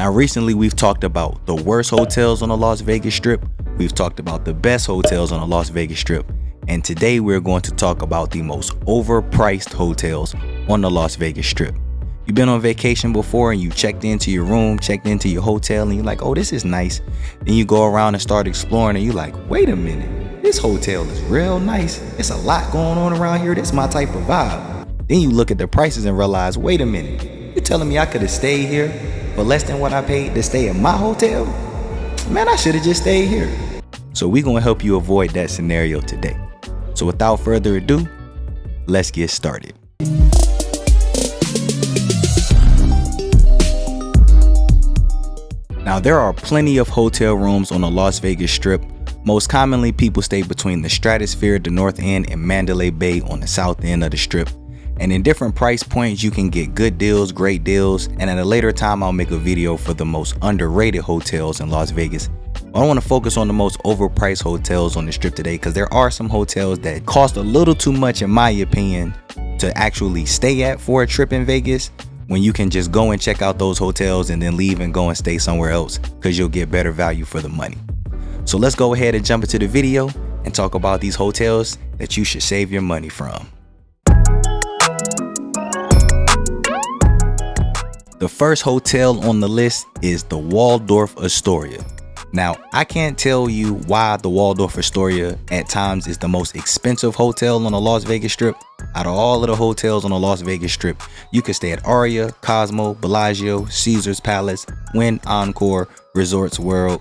Now recently we've talked about the worst hotels on the Las Vegas Strip, we've talked about the best hotels on the Las Vegas Strip, and today we're going to talk about the most overpriced hotels on the Las Vegas Strip. You've been on vacation before and you checked into your room, checked into your hotel, and you're like, oh, this is nice. Then you go around and start exploring and you're like, wait a minute, this hotel is real nice. It's a lot going on around here. This is my type of vibe. Then you look at the prices and realize, wait a minute, you're telling me I could have stayed here for less than what I paid to stay in my hotel? Man, I should have just stayed here. So we're going to help you avoid that scenario today. So without further ado, let's get started. Now there are plenty of hotel rooms on the Las Vegas Strip. Most commonly, people stay between the Stratosphere, the North End, and Mandalay Bay on the south end of the Strip. And in different price points, you can get good deals, great deals, and at a later time, I'll make a video for the most underrated hotels in Las Vegas. I want to focus on the most overpriced hotels on the Strip today because there are some hotels that cost a little too much, in my opinion, to actually stay at for a trip in Vegas, when you can just go and check out those hotels and then leave and go and stay somewhere else because you'll get better value for the money. So let's go ahead and jump into the video and talk about these hotels that you should save your money from. The first hotel on the list is the Waldorf Astoria. Now, I can't tell you why the Waldorf Astoria at times is the most expensive hotel on the Las Vegas Strip. Out of all of the hotels on the Las Vegas Strip, you can stay at Aria, Cosmo, Bellagio, Caesars Palace, Wynn Encore, Resorts World.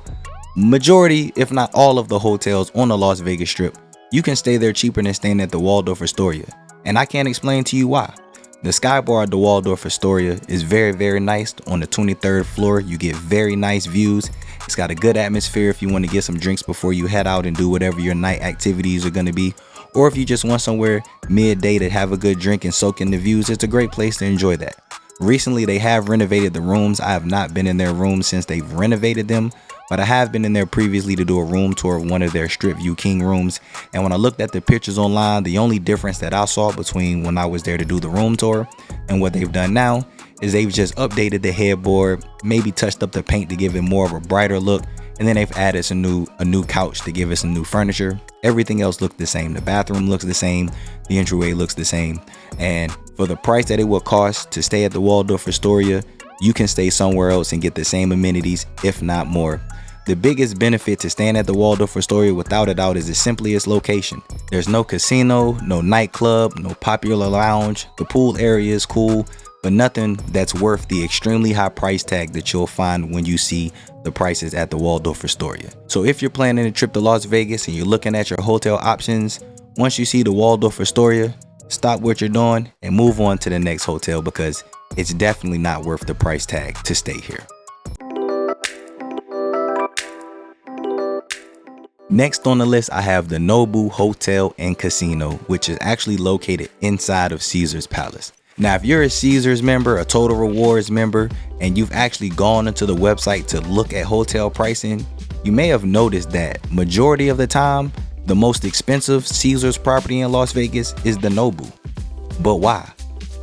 Majority, if not all of the hotels on the Las Vegas Strip, you can stay there cheaper than staying at the Waldorf Astoria. And I can't explain to you why. The Sky Bar at the Waldorf Astoria is very, very nice. On the 23rd floor, you get very nice views. It's got a good atmosphere if you want to get some drinks before you head out and do whatever your night activities are going to be. Or if you just want somewhere midday to have a good drink and soak in the views, it's a great place to enjoy that. Recently, they have renovated the rooms. I have not been in their rooms since they've renovated them, but I have been in there previously to do a room tour of one of their Strip View King rooms. And when I looked at the pictures online, the only difference that I saw between when I was there to do the room tour and what they've done now is they've just updated the headboard, maybe touched up the paint to give it more of a brighter look, and then they've added a new couch to give it some new furniture. Everything else looked the same. The bathroom looks the same. The entryway looks the same. And for the price that it would cost to stay at the Waldorf Astoria, you can stay somewhere else and get the same amenities, if not more. The biggest benefit to staying at the Waldorf Astoria, without a doubt, is simply its location. There's no casino, no nightclub, no popular lounge. The pool area is cool, but nothing that's worth the extremely high price tag that you'll find when you see the prices at the Waldorf Astoria. So if you're planning a trip to Las Vegas and you're looking at your hotel options, once you see the Waldorf Astoria, stop what you're doing and move on to the next hotel because it's definitely not worth the price tag to stay here. Next on the list, I have the Nobu Hotel and Casino, which is actually located inside of Caesars Palace. Now, if you're a Caesars member, a Total Rewards member, and you've actually gone into the website to look at hotel pricing, you may have noticed that majority of the time, the most expensive Caesars property in Las Vegas is the Nobu. But why?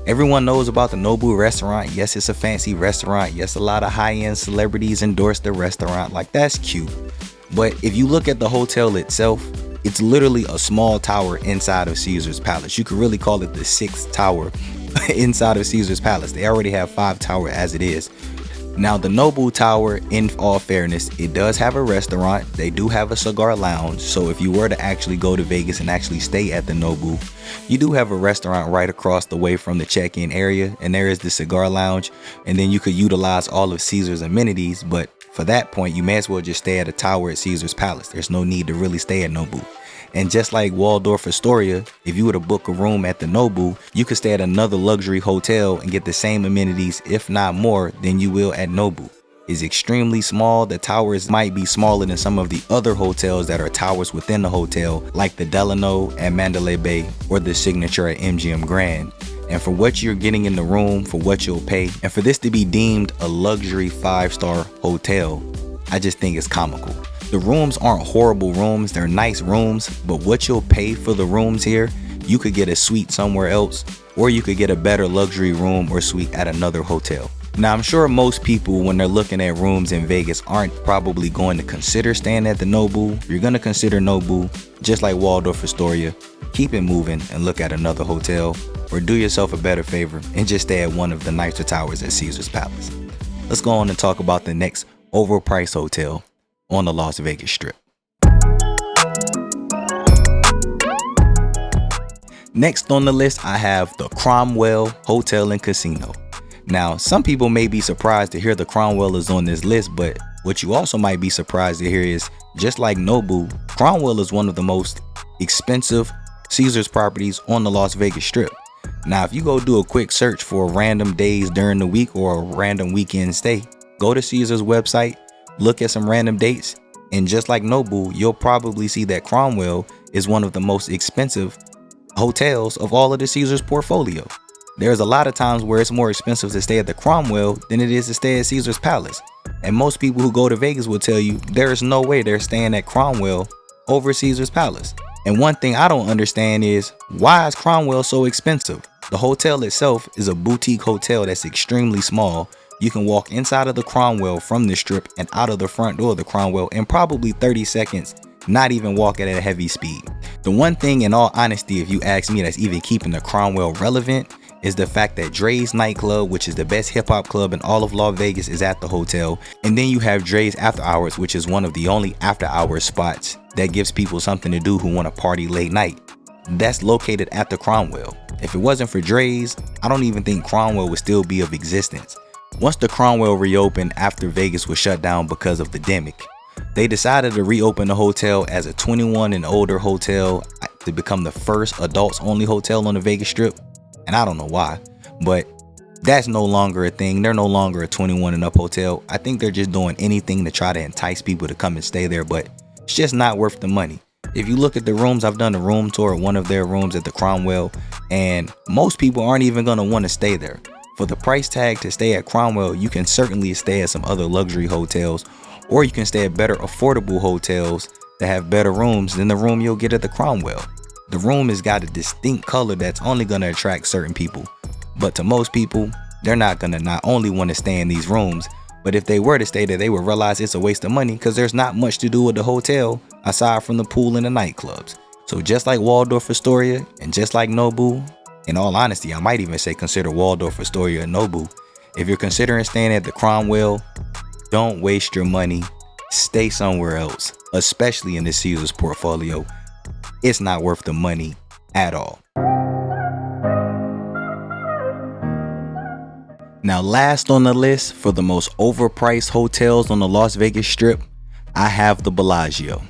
Everyone knows about the Nobu restaurant. Yes, it's a fancy restaurant. Yes, a lot of high-end celebrities endorse the restaurant. Like, that's cute. But if you look at the hotel itself, it's literally a small tower inside of Caesars Palace. You could really call it the 6th tower inside of Caesars Palace. They already have 5 towers as it is. Now, the Nobu Tower, in all fairness, it does have a restaurant. They do have a cigar lounge. So if you were to actually go to Vegas and actually stay at the Nobu, you do have a restaurant right across the way from the check-in area. And there is the cigar lounge. And then you could utilize all of Caesars amenities. But for that point, you may as well just stay at a tower at Caesars Palace. There's no need to really stay at Nobu. And just like Waldorf Astoria, if you were to book a room at the Nobu, you could stay at another luxury hotel and get the same amenities, if not more, than you will at Nobu. It's extremely small. The towers might be smaller than some of the other hotels that are towers within the hotel, like the Delano at Mandalay Bay or the Signature at MGM Grand. And for what you're getting in the room, for what you'll pay, and for this to be deemed a luxury 5-star hotel, I just think it's comical. The rooms aren't horrible rooms, they're nice rooms, but what you'll pay for the rooms here, you could get a suite somewhere else, or you could get a better luxury room or suite at another hotel. Now, I'm sure most people, when they're looking at rooms in Vegas, aren't probably going to consider staying at the Nobu. If you're going to consider Nobu, just like Waldorf Astoria, keep it moving and look at another hotel, or do yourself a better favor and just stay at one of the nicer towers at Caesar's Palace. Let's go on and talk about the next overpriced hotel on the Las Vegas Strip. Next on the list, I have the Cromwell Hotel and Casino. Now, some people may be surprised to hear the Cromwell is on this list, but what you also might be surprised to hear is, just like Nobu, Cromwell is one of the most expensive Caesars properties on the Las Vegas Strip. Now, if you go do a quick search for random days during the week or a random weekend stay, go to Caesars website, look at some random dates, and just like Nobu, you'll probably see that Cromwell is one of the most expensive hotels of all of the Caesars portfolio. There's a lot of times where it's more expensive to stay at the Cromwell than it is to stay at Caesars Palace. And most people who go to Vegas will tell you there is no way they're staying at Cromwell over Caesars Palace. And one thing I don't understand is, why is Cromwell so expensive? The hotel itself is a boutique hotel that's extremely small. You can walk inside of the Cromwell from the Strip and out of the front door of the Cromwell in probably 30 seconds, not even walking at a heavy speed. The one thing, in all honesty, if you ask me, that's even keeping the Cromwell relevant is the fact that Dre's nightclub, which is the best hip hop club in all of Las Vegas, is at the hotel. And then you have Dre's After Hours, which is one of the only after hours spots that gives people something to do who want to party late night. That's located at the Cromwell. If it wasn't for Dre's, I don't even think Cromwell would still be of existence. Once the Cromwell reopened after Vegas was shut down because of the demic, they decided to reopen the hotel as a 21 and older hotel to become the first adults only hotel on the Vegas Strip. And I don't know why, but that's no longer a thing. They're no longer a 21 and up hotel. I think they're just doing anything to try to entice people to come and stay there, but it's just not worth the money. If you look at the rooms, I've done a room tour of one of their rooms at the Cromwell, and most people aren't even going to want to stay there. For the price tag to stay at Cromwell, you can certainly stay at some other luxury hotels, or you can stay at better affordable hotels that have better rooms than the room you'll get at the Cromwell. The room has got a distinct color that's only going to attract certain people. But to most people, they're not going to not only want to stay in these rooms, but if they were to stay there, they would realize it's a waste of money because there's not much to do with the hotel aside from the pool and the nightclubs. So just like Waldorf Astoria and just like Nobu, in all honesty, I might even say consider Waldorf Astoria and Nobu. If you're considering staying at the Cromwell, don't waste your money. Stay somewhere else, especially in the Caesars portfolio. It's not worth the money at all. Now, last on the list for the most overpriced hotels on the Las Vegas Strip, I have the Bellagio.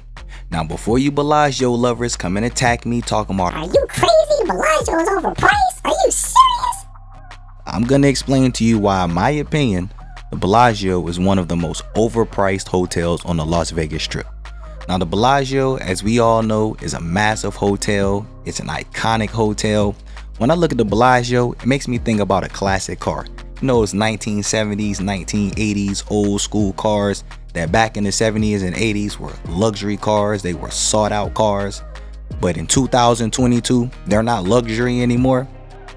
Now, before you Bellagio lovers come and attack me talking about, "Are you crazy? Bellagio is overpriced? Are you serious?" I'm gonna explain to you why, in my opinion, the Bellagio is one of the most overpriced hotels on the Las Vegas Strip. Now, the Bellagio, as we all know, is a massive hotel. It's an iconic hotel. When I look at the Bellagio, it makes me think about a classic car. You know, it's 1970s, 1980s old school cars that back in the 70s and 80s were luxury cars. They were sought out cars. But in 2022, they're not luxury anymore.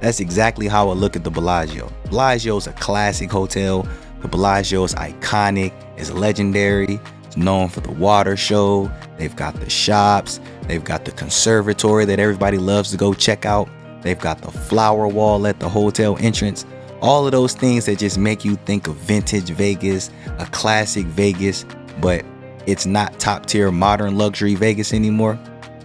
That's exactly how I look at the Bellagio. Bellagio is a classic hotel. The Bellagio is iconic. It's legendary. It's known for the water show. They've got the shops. They've got the conservatory that everybody loves to go check out. They've got the flower wall at the hotel entrance. All of those things that just make you think of vintage Vegas, a classic Vegas, but it's not top tier modern luxury Vegas anymore.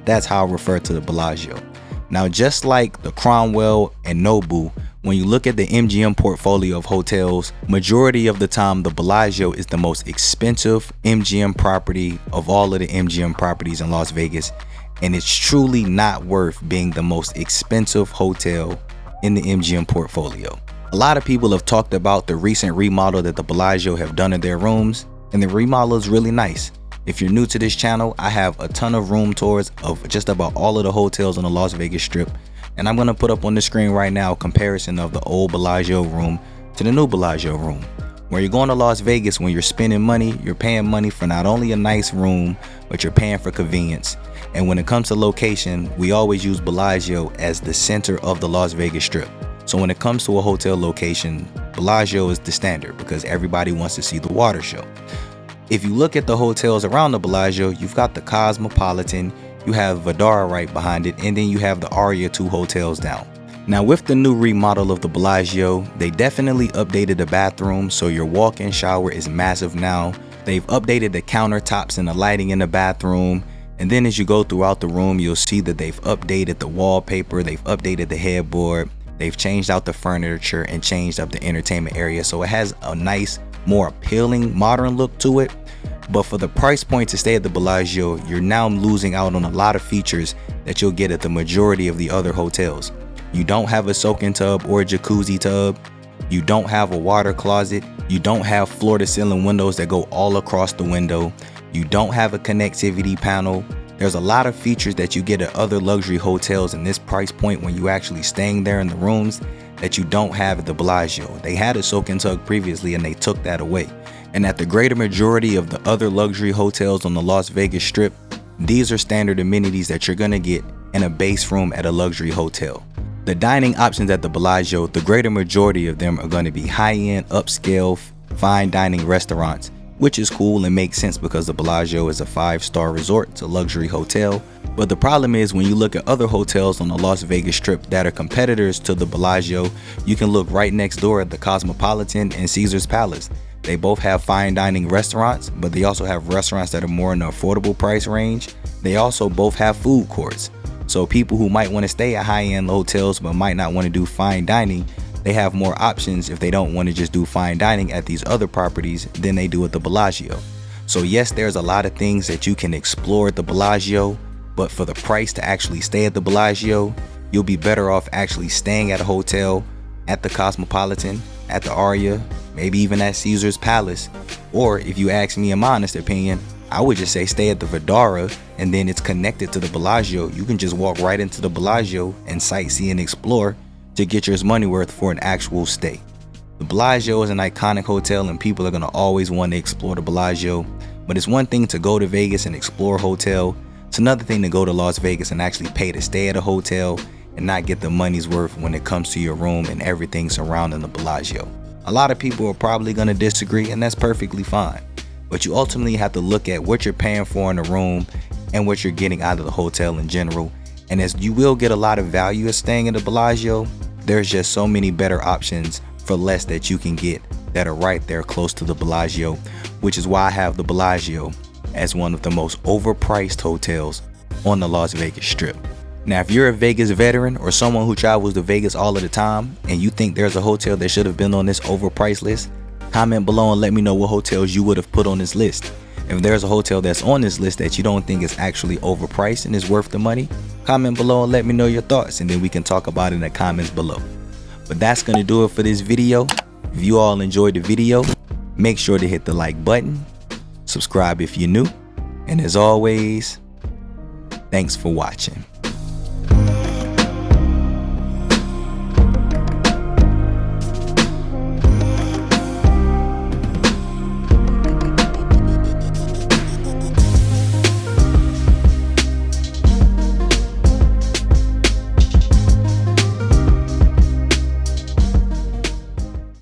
That's how I refer to the Bellagio. Now, just like the Cromwell and Nobu, when you look at the MGM portfolio of hotels, majority of the time the Bellagio is the most expensive MGM property of all of the MGM properties in Las Vegas, and it's truly not worth being the most expensive hotel in the MGM portfolio. A lot of people have talked about the recent remodel that the Bellagio have done in their rooms, and the remodel is really nice. If you're new to this channel, I have a ton of room tours of just about all of the hotels on the Las Vegas Strip, and I'm going to put up on the screen right now a comparison of the old Bellagio room to the new Bellagio room. When you're going to Las Vegas, when you're spending money, you're paying money for not only a nice room, but you're paying for convenience. And when it comes to location, we always use Bellagio as the center of the Las Vegas Strip. So when it comes to a hotel location, Bellagio is the standard because everybody wants to see the water show. If you look at the hotels around the Bellagio, you've got the Cosmopolitan, you have Vdara right behind it, and then you have the Aria 2 hotels down. Now with the new remodel of the Bellagio, they definitely updated the bathroom, so your walk-in shower is massive now. They've updated the countertops and the lighting in the bathroom. And then as you go throughout the room, you'll see that they've updated the wallpaper, they've updated the headboard, they've changed out the furniture and changed up the entertainment area. So it has a nice, more appealing, modern look to it. But for the price point to stay at the Bellagio, you're now losing out on a lot of features that you'll get at the majority of the other hotels. You don't have a soak-in tub or a jacuzzi tub. You don't have a water closet. You don't have floor-to-ceiling windows that go all across the window. You don't have a connectivity panel. There's a lot of features that you get at other luxury hotels in this price point when you actually staying there in the rooms that you don't have at the Bellagio. They had a soak-in tub previously and they took that away. And at the greater majority of the other luxury hotels on the Las Vegas Strip, these are standard amenities that you're gonna get in a base room at a luxury hotel. The dining options at the Bellagio, the greater majority of them are going to be high-end, upscale, fine dining restaurants, which is cool and makes sense because the Bellagio is a 5-star resort, it's a luxury hotel. But the problem is when you look at other hotels on the Las Vegas Strip that are competitors to the Bellagio, you can look right next door at the Cosmopolitan and Caesar's Palace. They both have fine dining restaurants, but they also have restaurants that are more in the affordable price range. They also both have food courts. So people who might want to stay at high-end hotels but might not want to do fine dining, they have more options if they don't want to just do fine dining at these other properties than they do at the Bellagio. So yes, there's a lot of things that you can explore at the Bellagio, but for the price to actually stay at the Bellagio, you'll be better off actually staying at a hotel at the Cosmopolitan, at the Aria, maybe even at Caesar's Palace. Or if you ask me in my honest opinion, I would just say stay at the Vdara, and then it's connected to the Bellagio. You can just walk right into the Bellagio and sightsee and explore to get your money worth for an actual stay. The Bellagio is an iconic hotel and people are going to always want to explore the Bellagio, but it's one thing to go to Vegas and explore a hotel. It's another thing to go to Las Vegas and actually pay to stay at a hotel and not get the money's worth when it comes to your room and everything surrounding the Bellagio. A lot of people are probably going to disagree, and that's perfectly fine. But you ultimately have to look at what you're paying for in the room and what you're getting out of the hotel in general. And as you will get a lot of value of staying in the Bellagio, there's just so many better options for less that you can get that are right there close to the Bellagio, which is why I have the Bellagio as one of the most overpriced hotels on the Las Vegas Strip. Now, if you're a Vegas veteran or someone who travels to Vegas all of the time and you think there's a hotel that should have been on this overpriced list, comment below and let me know what hotels you would have put on this list. If there's a hotel that's on this list that you don't think is actually overpriced and is worth the money, comment below and let me know your thoughts, and then we can talk about it in the comments below. But that's going to do it for this video. If you all enjoyed the video, make sure to hit the like button, subscribe if you're new, and as always, thanks for watching.